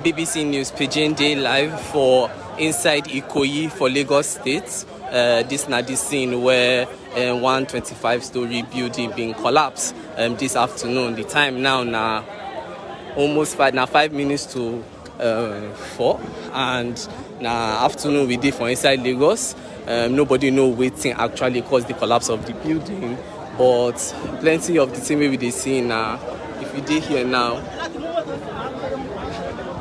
BBC News Pidgin Day live for inside Ikoyi for Lagos State. This na the scene where 125-story building being collapsed this afternoon. The time now na almost 5 minutes to 4, and na afternoon we did for inside Lagos. Nobody know wetin actually caused the collapse of the building, but plenty of the thing we dey see now. If you dey here now,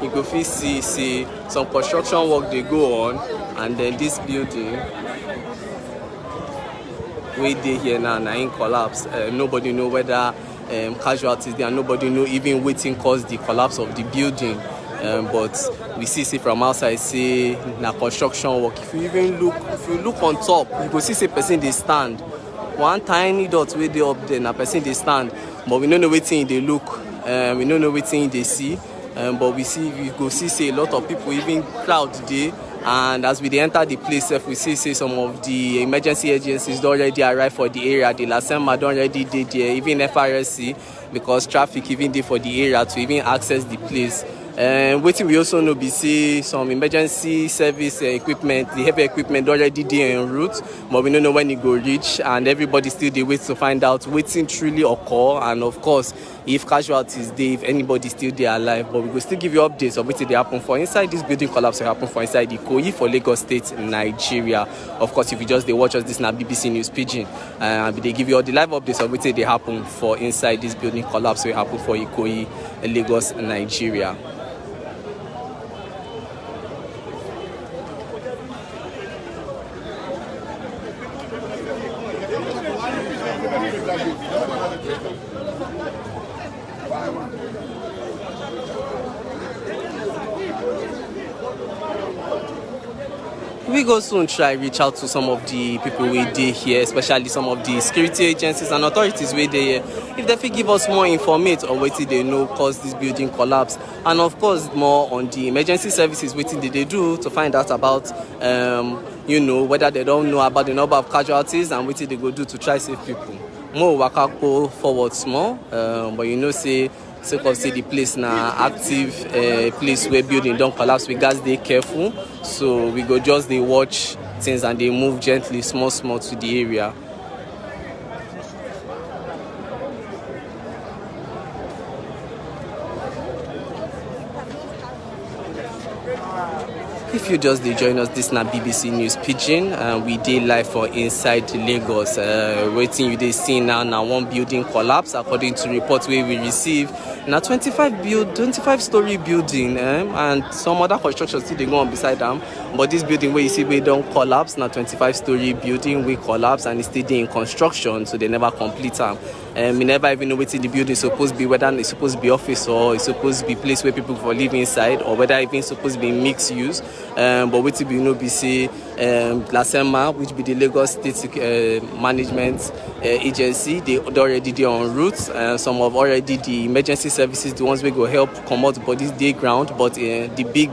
you go fit see some construction work dey go on, and then this building wey dey here now na in collapse. Nobody know whether casualties there, and nobody know even wetin cause the collapse of the building. But we see from outside say na construction work. If you look on top, you go see person dey stand. One tiny dot wey dey up there na person dey stand, but we no know wetin e dey look. We no know wetin e dey see. But we go see a lot of people, even crowd dey, and as we dey enter the place, we see some of the emergency agencies don already arrive for the area. The Lasema don already dey there, even FRSC, because traffic even dey for the area to even access the place. Wetin we also know be say some emergency service equipment, the heavy equipment already dey en route, but we no know when e go reach, and everybody still dey wait to find out wetin truly occur, and of course if casualties dey, if anybody still dey alive. But we go still give you updates of wetin dey happen for inside this building collapse wey happen for inside Ikoyi for Lagos State, Nigeria. Of course, if you just dey watch us, this na BBC News Pidgin, and we dey give you all the live updates of wetin dey happen for inside this building collapse wey happen for Ikoyi, Lagos, Nigeria. We go soon try reach out to some of the people we dey here, especially some of the security agencies and authorities wey dey here, if they fit give us more information on wetin they know cause this building collapse, and of course more on the emergency services wetin they do to find out about whether they don't know about the number of casualties and wetin they go do to try save people. More waka go forward small, but say sake of say the place na active place where building don collapse, we gats dey careful, so we go just dey watch things and dey move gently small to the area. If you just dey join us, this na BBC News Pidgin, and we dey live for inside Lagos. Wetin you dey see now na one building collapse, according to reports wey we receive. Na 25-story building, and some other construction still dey go on beside am. But this building wey you see wey don collapse na 25-story building wey collapse, and e still dey in construction, so they never complete am. We never even know wetin the building suppose be, whether e suppose be office or e suppose be place where people for live inside, or whether even suppose be mixed use. But wetin we know be say Lasema, which be the Lagos State Management Agency, they already dey en route. Some of already the emergency services, the ones wey go help comot bodies dey ground, but the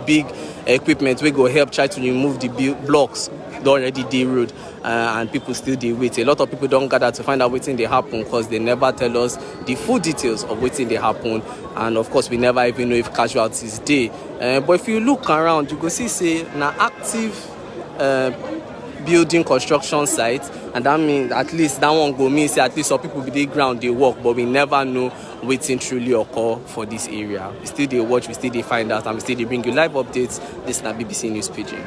big equipment wey go help try to remove the blocks don already dey road, and people still dey wait. A lot of people don gather to find out wetin dey happen, because they never tell us the full details of wetin dey happen, and of course we never even know if casualties dey. But if you look around, you go see say na active building construction site, and that means at least that one go mean say at least some people be dey ground dey work, but we never know wetin truly occur for this area. We still dey watch, we still dey find out, and we still dey bring you live updates. This na BBC News Pidgin.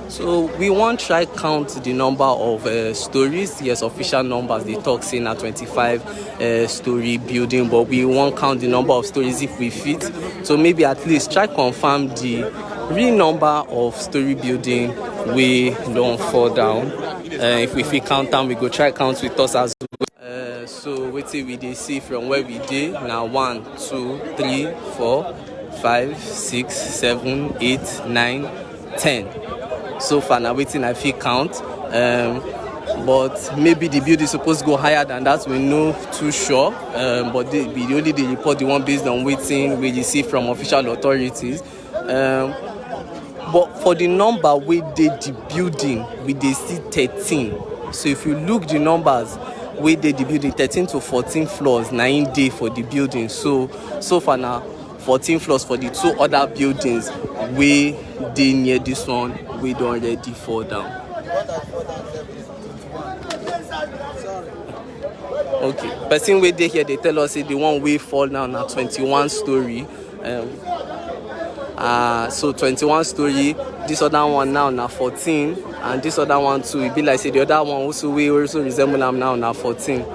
So we won't try count the number of stories. Yes, official numbers they talk say na 25-story building, but we won't count the number of stories if we fit. So maybe at least try confirm the real number of story building we don't fall down. If we fit count them, we go try count with us as well. So wetin we dey see from where we dey now: 1, 2, 3, 4, 5, 6, 7, 8, 9, 10 so far. Now waiting I feel count, but maybe the build is supposed to go higher than that. We're not too sure, but the only the report the one based on waiting we receive from official authorities. But for the number we did the building, we did see 13. So if you look the numbers, we did the building 13 to 14 floors, 9 day for the building. So far now, 14 floors for the 2 other buildings. We did near this one, we don't already fall down. Okay, person way they here, they tell us the one way fall down at 21 story. So 21 story, this other one now 14, and this other one too, it be like say the other one also we also resemble them now 14.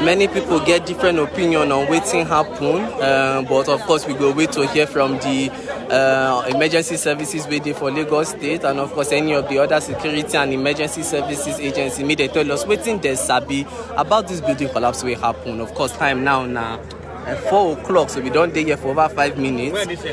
Many people get different opinion on waiting happen, but of course we go wait to hear from the emergency services waiting for Lagos State, and of course any of the other security and emergency services agency. May they tell us waiting they sabi about this building collapse will happen. Of course time now 4 o'clock, so we don't stay here for over 5 minutes.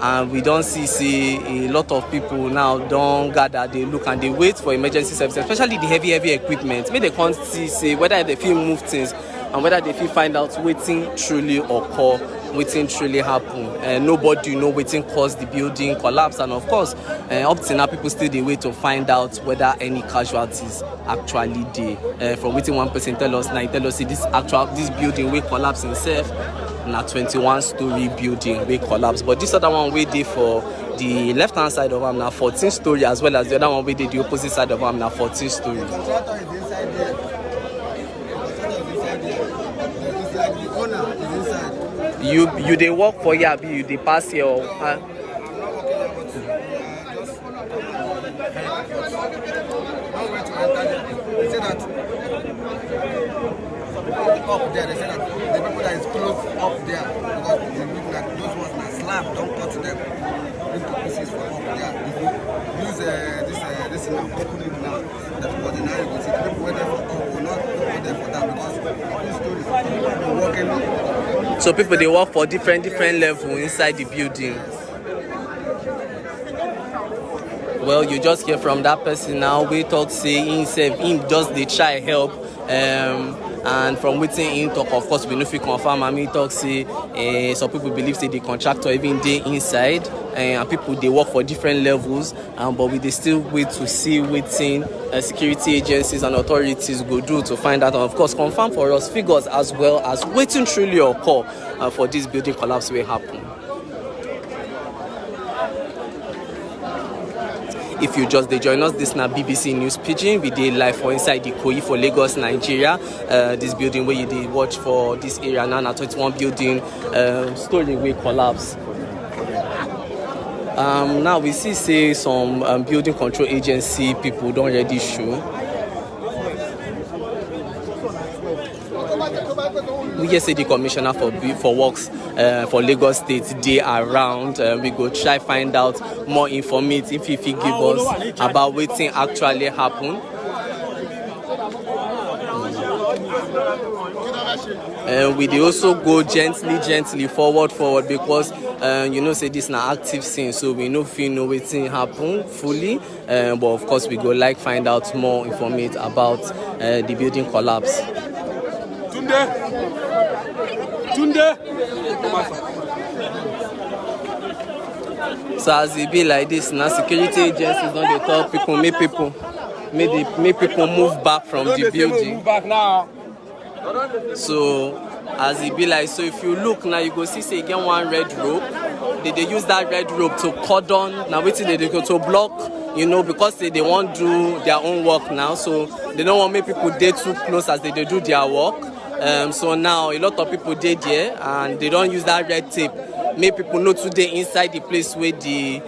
And we don't see a lot of people now don't gather, they look and they wait for emergency services, especially the heavy equipment. Maybe they can't see whether they feel move things and whether they feel find out waiting truly occur, waiting truly happen. Nobody know waiting cause the building collapse, and of course up to now people still they wait to find out whether any casualties actually dey. From waiting one person tell us this building will collapse itself. Na 21 story building we collapse, but this other one we did for the left hand side of them na 14 story, as well as the other one we did the opposite side of them na 14 story. The contractor is inside there. It's like the owner is inside. You they work for here, you they pass here or up there, they say that the people that is close up there, because the people that those ones that slab don't cut them into pieces for up there. If you use this now, open it now, that's what the now you will see the people waiting for up will not put them for that, because these stories people working. So people they work for different level inside the building. Well, you just hear from that person now. We talk say himself, him just they try help. And from waiting in talk, of course, we know if we confirm. I mean, talk say some people believe say the contractor even they inside, and people they work for different levels. But we they still wait to see waiting security agencies and authorities go do to find out, and of course, confirm for us figures as well as waiting truly occur for this building collapse will happen. If you just join us, this now BBC News Pidgin. We did live for inside Ikoyi for Lagos, Nigeria. This building where you did watch for this area now, 21 building story will collapse. Now we see say some building control agency people don't already show. We just say the commissioner for works for Lagos State they around. We go try find out more information if he give us about what thing actually happen. We they also go gently forward because you know say this na active scene, so we no feel know wetin happen fully. But of course we go like find out more information about the building collapse. Tunde. So as it be like this, now security agencies don't they tell people, make people move back from the building. Move back now. So as it be like, so if you look now, you go see say again one red rope. They use that red rope to cordon. Now waiting they go to block, you know, because they want to do their own work now. So they don't want make people dey too close as they do their work. So now a lot of people did there and they don't use that red tape make people know today inside the place where the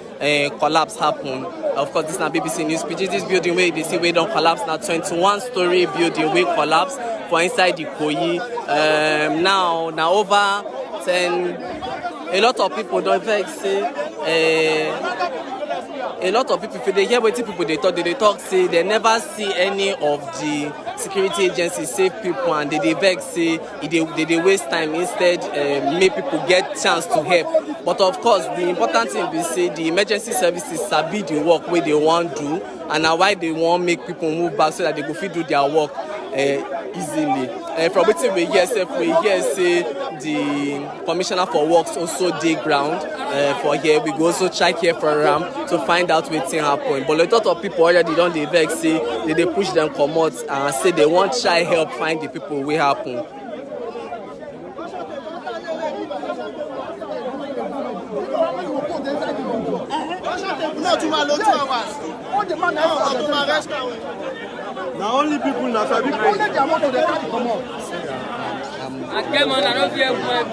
collapse happened. Of course, this is not BBC News Pidgin. This building where they see we don't collapse now, 21-story building we collapse for inside the Ikoyi. Now over 10. A lot of people don't say. A lot of people, if they hear what people they talk say they never see any of the security agencies save people, and they vex say they waste time instead make people get chance to help. But of course, the important thing we say the emergency services sabi the work where they want do, and now why they want make people move back so that they go fit do their work easily. From wetin we hear say the commissioner for works also dey ground for here. We go also check here for am to find out wetin happen. But a lot of people already don dey vex say they dey push them comot and say they wan try help find the people wey happen. Now only people now sabi pray. I came on, I don't fear web.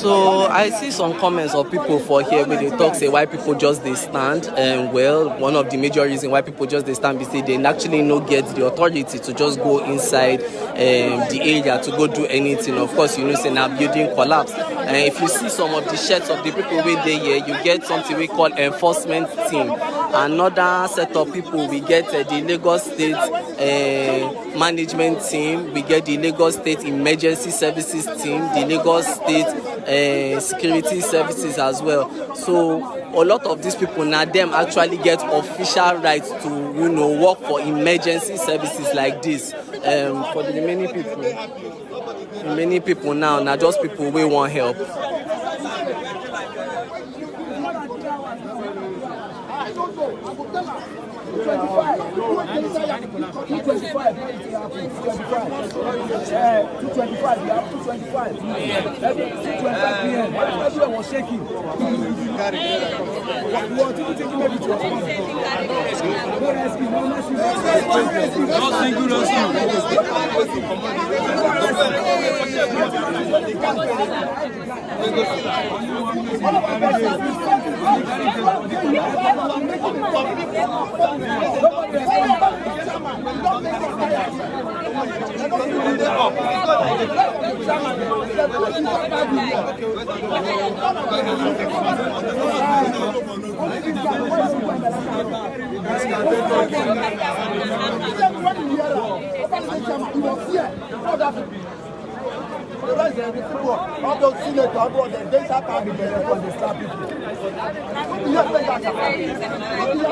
So I see some comments of people for here where they talk say why people just they stand, and well, one of the major reasons why people just they stand is say they actually no get the authority to just go inside the area to go do anything. Of course, you know, say now building collapse, and if you see some of the shirts of the people where they here, you get something we call enforcement team. Another set of people, we get the Lagos State management team, we get the Lagos State emergency services team, the Lagos State security services as well. So a lot of these people now them actually get official rights to, you know, work for emergency services like this. For the many people now just people we want help. All those senators, all the data can be better for the staff people. If not another country, all you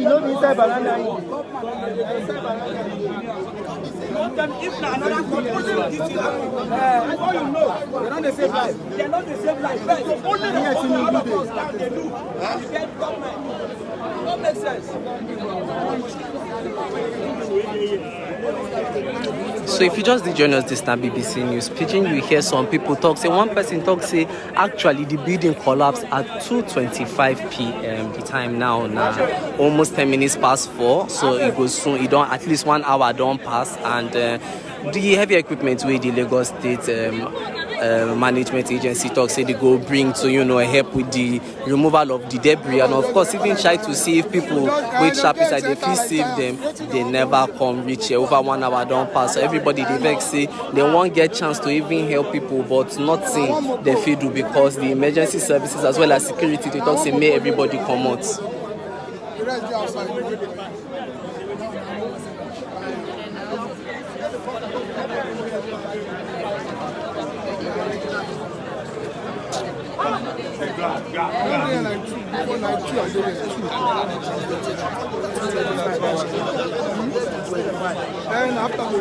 know, they're not the same life. They're not the same life. Only the others that they do. You get government. Don't make sense. So if you just join us this time BBC News Pidgin, you hear some people talk, say one person talk, say actually the building collapsed at 2:25 p.m. the time now almost 10 minutes past 4, so it goes soon, it don't, at least 1 hour don't pass, and the heavy equipment with the Lagos State management agency talk say they go bring to, you know, help with the removal of the debris, and of course even try to see if people with sharp inside they feel save them, they never come reach here. Over 1 hour don't pass, so everybody they vex say they won't get chance to even help people, but nothing they feel do, because the emergency services as well as security they talk say may everybody come out. And after the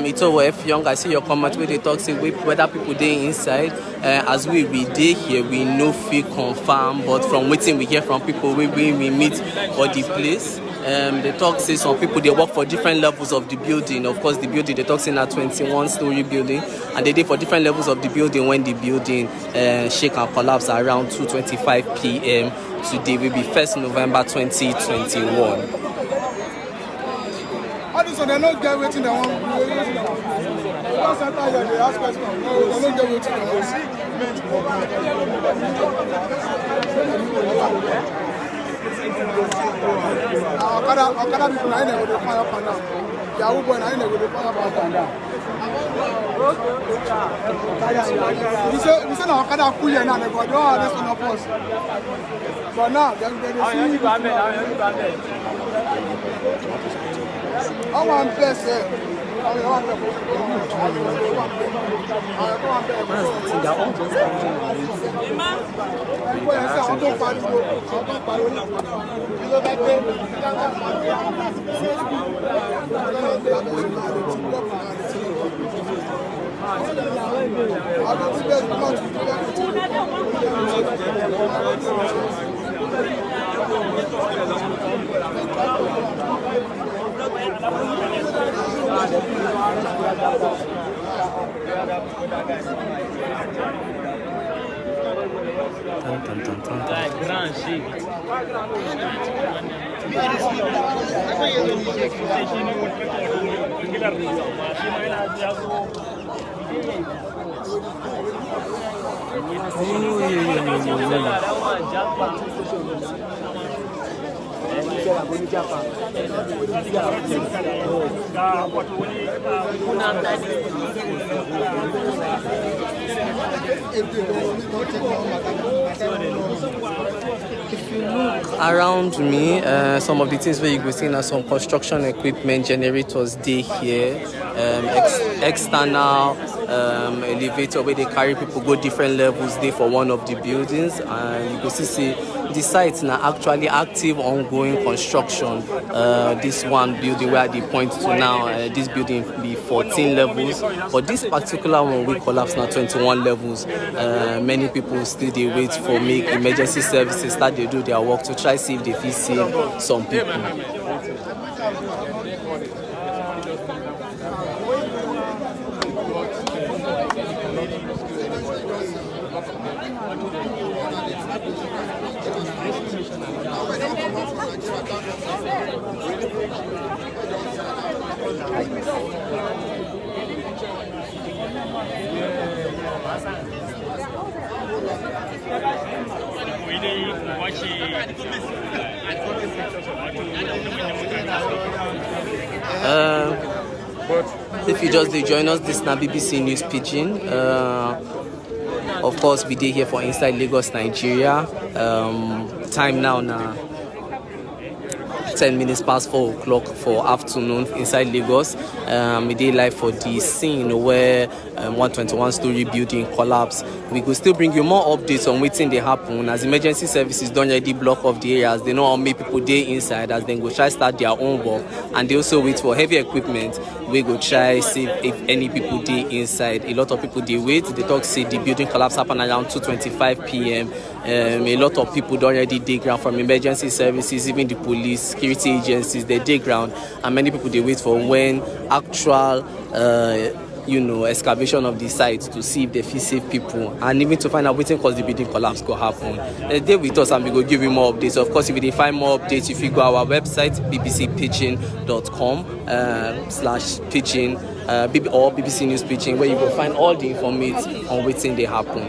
It's over if young. I see your comment where they talk say whether people dey inside. As we dey here, we no feel confirm, but from waiting we hear from people we meet for the place. They talk say some people they work for different levels of the building. Of course, the building they talk say na 21-story building, and they dey for different levels of the building when the building shake and collapse around 2:25 p.m. Today will be 1st November 2021. So they don't get waiting. They want. They ask questions. No, they don't get waiting. Okada people na go dey fire up and down. Yahoo boy na go dey fire up and down. We say na Okada cool here now. They go do all this on us. But now they see. I want bless it. If you look around me, some of the things where you go see are some construction equipment, generators dey here, external elevator where they carry people go different levels dey for one of the buildings, and you go see the site now actually active ongoing construction. This one building where they point to now, this building be 14 levels, but this particular one we collapse now 21 levels. Many people still they wait for make emergency services start they do their work to try see if they fit save some people. If you just join us, this na BBC News Pidgin. Of course, we dey here for inside Lagos, Nigeria. Time now 10 minutes past 4 o'clock for afternoon inside Lagos. We dey live for the scene where 121-story building collapse. We could still bring you more updates on wetin dey happen as emergency services don already block off the areas. They know how many people dey inside as they go try start their own work, and they also wait for heavy equipment. We go try see if any people dey inside. A lot of people dey wait. They talk say the building collapse happen around 2:25 p.m. A lot of people don already dey ground from emergency services, even the police, security agencies. They dey ground, and many people dey wait for when actual excavation of the site to see if they fit save people, and even to find out wetin cause the building collapse go happen. Dey with us and we go give you more updates. Of course, if you dey find more updates, if you go our website bbcpidgin.com/pidgin or BBC News Pidgin, where you go find all the information on wetin dey happen.